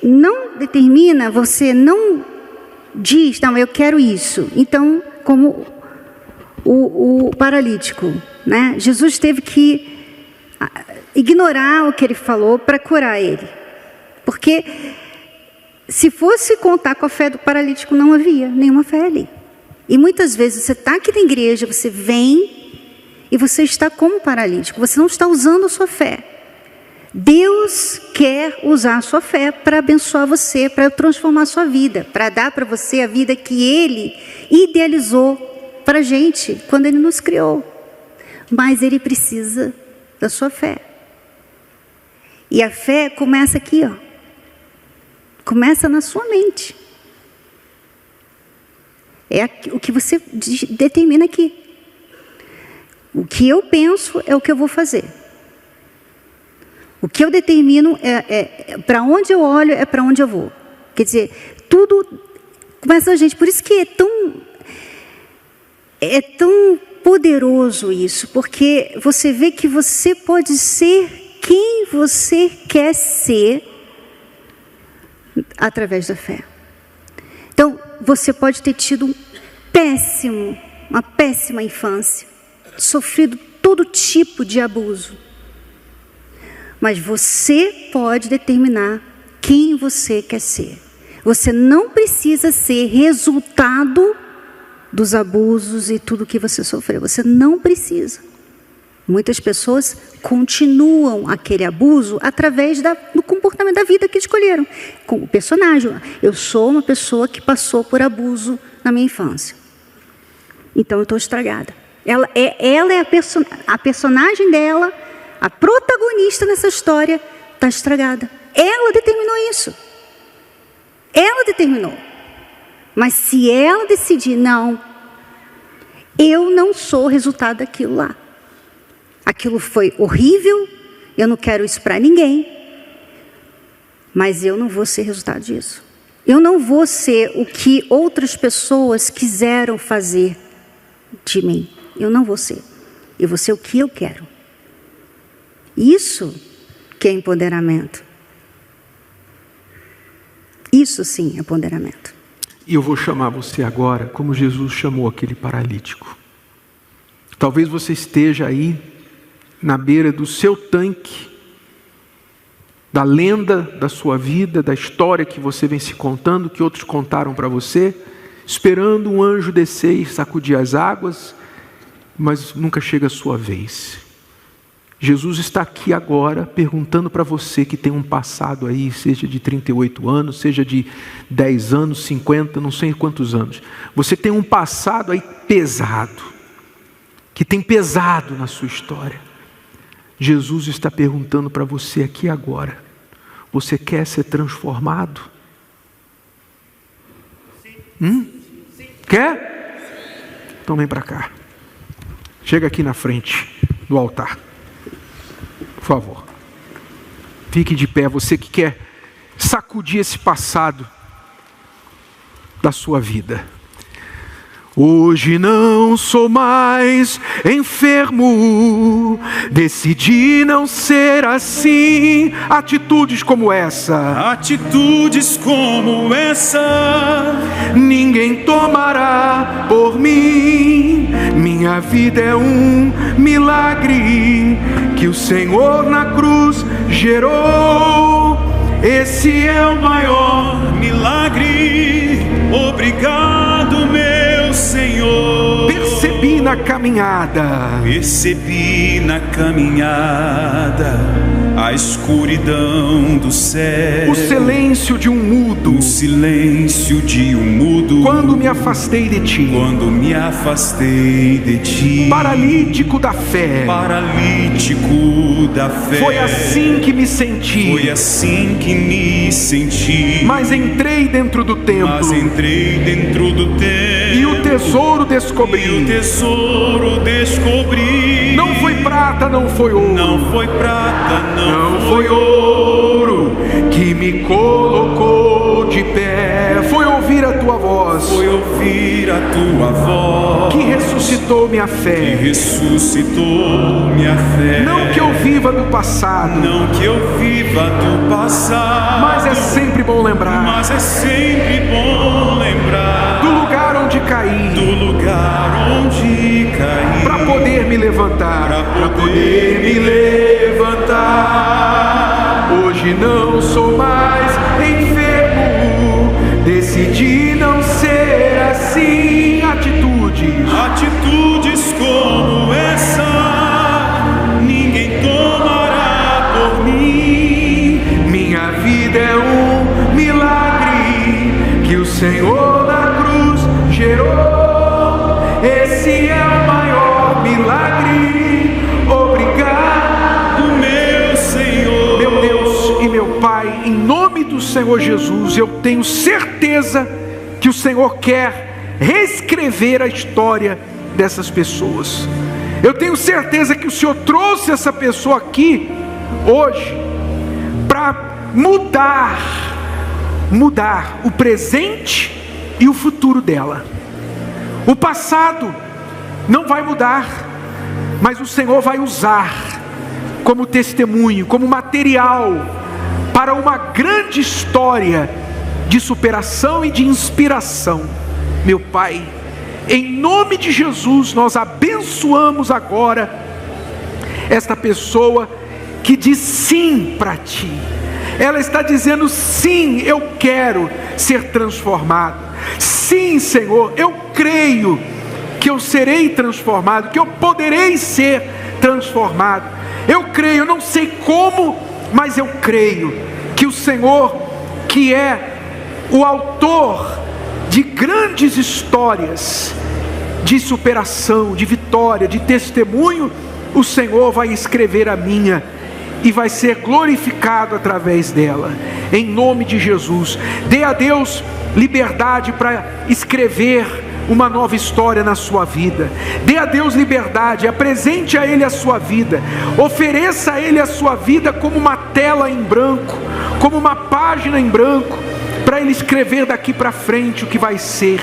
não determina, você não diz, não, eu quero isso. Então, como o paralítico, né? Jesus teve que ignorar o que ele falou para curar ele. Porque se fosse contar com a fé do paralítico, não havia nenhuma fé ali. E muitas vezes você está aqui na igreja, você vem e você está como paralítico, você não está usando a sua fé. Deus quer usar a sua fé para abençoar você, para transformar a sua vida, para dar para você a vida que Ele idealizou para a gente quando Ele nos criou. Mas Ele precisa da sua fé. E a fé começa aqui, ó. Começa na sua mente. É o que você determina aqui. O que eu penso é o que eu vou fazer. O que eu determino para onde eu olho, é para onde eu vou. Quer dizer, tudo começa a gente. Por isso que é tão poderoso isso, porque você vê que você pode ser quem você quer ser através da fé. Então, você pode ter tido uma péssima infância, sofrido todo tipo de abuso, mas você pode determinar quem você quer ser. Você não precisa ser resultado dos abusos e tudo que você sofreu. Você não precisa. Muitas pessoas continuam aquele abuso através do comportamento da vida que escolheram. Com o personagem. Eu sou uma pessoa que passou por abuso na minha infância. Então eu estou estragada. Ela é a personagem dela, a protagonista nessa história, está estragada. Ela determinou isso. Ela determinou. Mas se ela decidir, não, eu não sou o resultado daquilo lá. Aquilo foi horrível, eu não quero isso para ninguém, mas eu não vou ser resultado disso. Eu não vou ser o que outras pessoas quiseram fazer de mim. Eu não vou ser. Eu vou ser o que eu quero. Isso que é empoderamento. Isso sim é empoderamento. E eu vou chamar você agora como Jesus chamou aquele paralítico. Talvez você esteja aí na beira do seu tanque, da lenda da sua vida, da história que você vem se contando, que outros contaram para você, esperando um anjo descer e sacudir as águas, mas nunca chega a sua vez. Jesus está aqui agora perguntando para você que tem um passado aí, seja de 38 anos, seja de 10 anos, 50, não sei quantos anos. Você tem um passado aí pesado, que tem pesado na sua história. Jesus está perguntando para você aqui agora, você quer ser transformado? Quer? Então vem para cá. Chega aqui na frente do altar. Por favor, fique de pé, você que quer sacudir esse passado da sua vida. Hoje não sou mais enfermo, decidi não ser assim. Atitudes como essa, ninguém tomará por mim. Minha vida é um milagre que o Senhor na cruz gerou. Esse é o maior milagre. Obrigado, meu Senhor. Percebi na caminhada a escuridão do céu, o silêncio de um mudo, quando me afastei de ti, paralítico da fé, foi assim que me senti, mas entrei dentro do templo, e o tesouro descobri. Não foi prata, não foi ouro, que me colocou de pé. Foi ouvir a tua voz, que ressuscitou minha fé. Não que eu viva do passado, mas é sempre bom lembrar do lugar onde caí, para poder me levantar, Hoje não sou mais enfermo, decidi não ser assim. Atitudes como essa, ninguém tomará por mim. Minha vida é um milagre que o Senhor na cruz gerou. Esse é o maior milagre. Obrigado, meu Senhor. Meu Deus, em nome do Senhor Jesus, eu tenho certeza que o Senhor quer reescrever a história dessas pessoas. Eu tenho certeza que o Senhor trouxe essa pessoa aqui hoje para mudar o presente e o futuro dela. O passado não vai mudar, mas o Senhor vai usar como testemunho, como material para uma grande história de superação e de inspiração. Meu Pai, em nome de Jesus, nós abençoamos agora esta pessoa que diz sim para Ti. Ela está dizendo: sim, eu quero ser transformado. Sim, Senhor, eu creio que eu serei transformado, que eu poderei ser transformado. Eu creio, eu não sei como, mas eu creio que o Senhor, que é o autor de grandes histórias de superação, de vitória, de testemunho, o Senhor vai escrever a minha e vai ser glorificado através dela, em nome de Jesus. Dê a Deus liberdade para escrever uma nova história na sua vida. Dê a Deus liberdade, apresente a Ele a sua vida, ofereça a Ele a sua vida como uma tela em branco, como uma página em branco, para Ele escrever daqui para frente o que vai ser.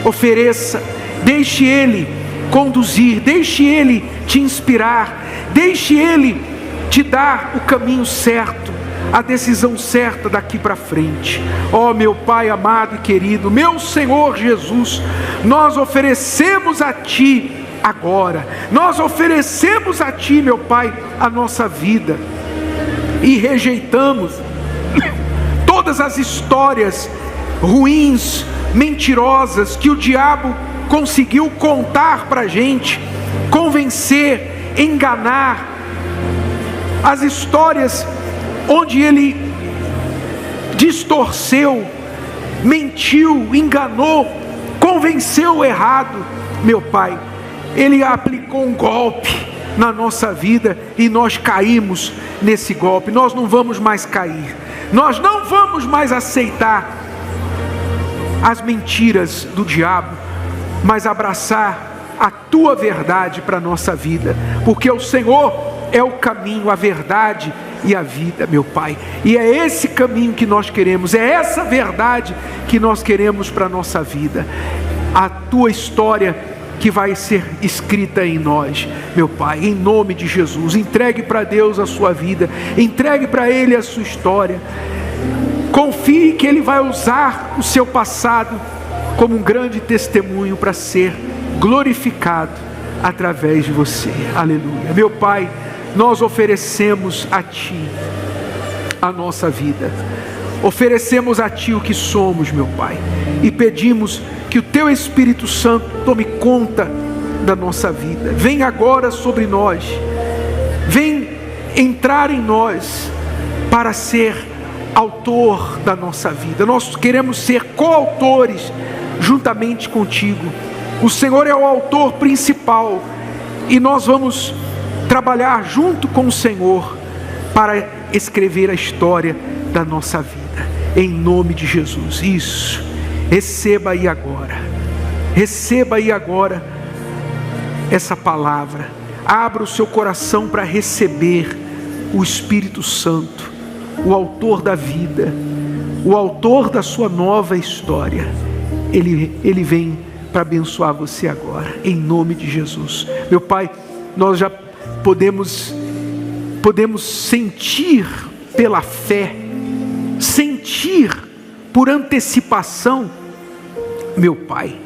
Ofereça, deixe Ele conduzir, deixe Ele te inspirar, deixe Ele te dar o caminho certo, a decisão certa daqui para frente. Ó meu Pai amado e querido, meu Senhor Jesus, nós oferecemos a Ti agora, nós oferecemos a Ti, meu Pai, a nossa vida, e rejeitamos todas as histórias ruins, mentirosas, que o diabo conseguiu contar para a gente, convencer, enganar, as histórias onde ele distorceu, mentiu, enganou, convenceu o errado. Meu Pai, ele aplicou um golpe na nossa vida e nós caímos nesse golpe. Nós não vamos mais cair, nós não vamos mais aceitar as mentiras do diabo, mas abraçar a Tua verdade para a nossa vida, porque o Senhor é o caminho, a verdade e a vida, meu Pai. E é esse caminho que nós queremos, é essa verdade que nós queremos para a nossa vida. A Tua história que vai ser escrita em nós, meu Pai, em nome de Jesus. Entregue para Deus a sua vida, entregue para Ele a sua história. Confie que Ele vai usar o seu passado como um grande testemunho para ser glorificado através de você. Aleluia. Meu Pai, nós oferecemos a Ti a nossa vida, oferecemos a Ti o que somos, meu Pai, e pedimos que o Teu Espírito Santo tome conta da nossa vida. Vem agora sobre nós, vem entrar em nós para ser autor da nossa vida. Nós queremos ser coautores juntamente contigo. O Senhor é o autor principal e nós vamos trabalhar junto com o Senhor para escrever a história da nossa vida, em nome de Jesus. Isso, receba aí agora essa palavra, abra o seu coração para receber o Espírito Santo, o autor da vida, o autor da sua nova história. Ele vem para abençoar você agora, em nome de Jesus. Meu Pai, nós já podemos sentir pela fé, sentir por antecipação, meu Pai,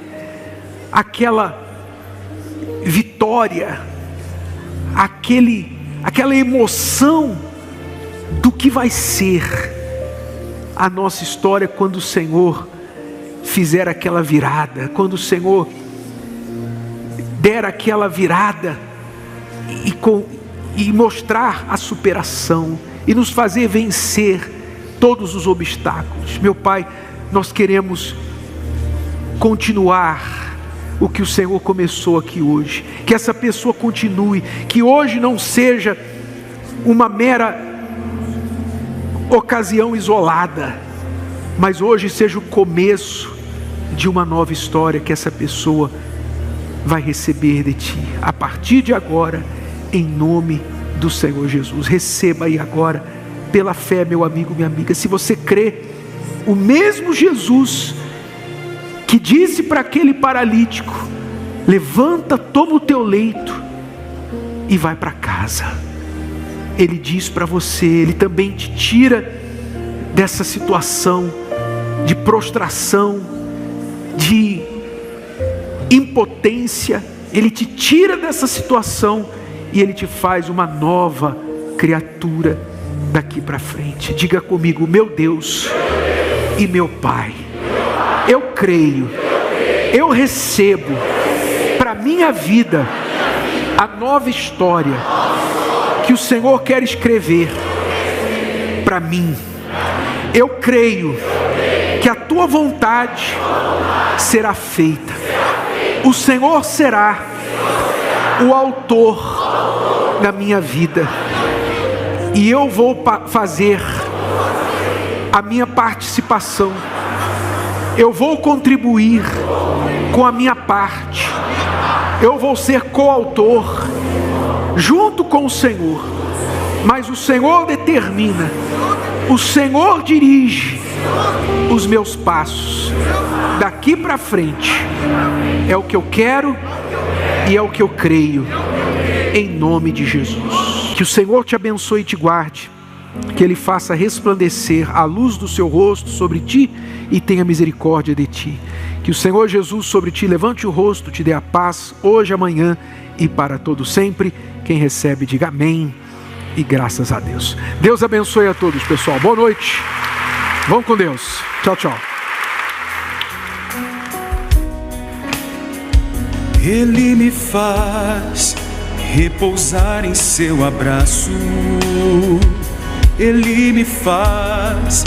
aquela vitória, aquela emoção do que vai ser a nossa história quando o Senhor fizer aquela virada, quando o Senhor der aquela virada e mostrar a superação e nos fazer vencer todos os obstáculos. Meu Pai, nós queremos continuar o que o Senhor começou aqui hoje, que essa pessoa continue, que hoje não seja uma mera ocasião isolada, mas hoje seja o começo de uma nova história que essa pessoa vai receber de ti, a partir de agora, em nome do Senhor Jesus. Receba aí agora, pela fé, meu amigo, minha amiga. Se você crê, o mesmo Jesus que disse para aquele paralítico: levanta, toma o teu leito e vai para casa, Ele diz para você, Ele também te tira dessa situação de prostração, de impotência. Ele te tira dessa situação e Ele te faz uma nova criatura daqui para frente. Diga comigo: meu Deus e meu Pai, eu creio, eu recebo para minha vida a nova história que o Senhor quer escrever para mim. Eu creio que a tua vontade será feita. O Senhor será o autor da minha vida, e eu vou fazer a minha participação. Eu vou contribuir com a minha parte. Eu vou ser coautor junto com o Senhor, mas o Senhor determina, o Senhor dirige os meus passos. Daqui para frente é o que eu quero e é o que eu creio, em nome de Jesus. Que o Senhor te abençoe e te guarde, que Ele faça resplandecer a luz do seu rosto sobre ti e tenha misericórdia de ti. Que o Senhor Jesus sobre ti levante o rosto, te dê a paz, hoje, amanhã e para todo sempre. Quem recebe, diga amém e graças a Deus. Deus abençoe a todos, pessoal. Boa noite. Vamos com Deus. Tchau, tchau. Ele me faz repousar em seu abraço. Ele me faz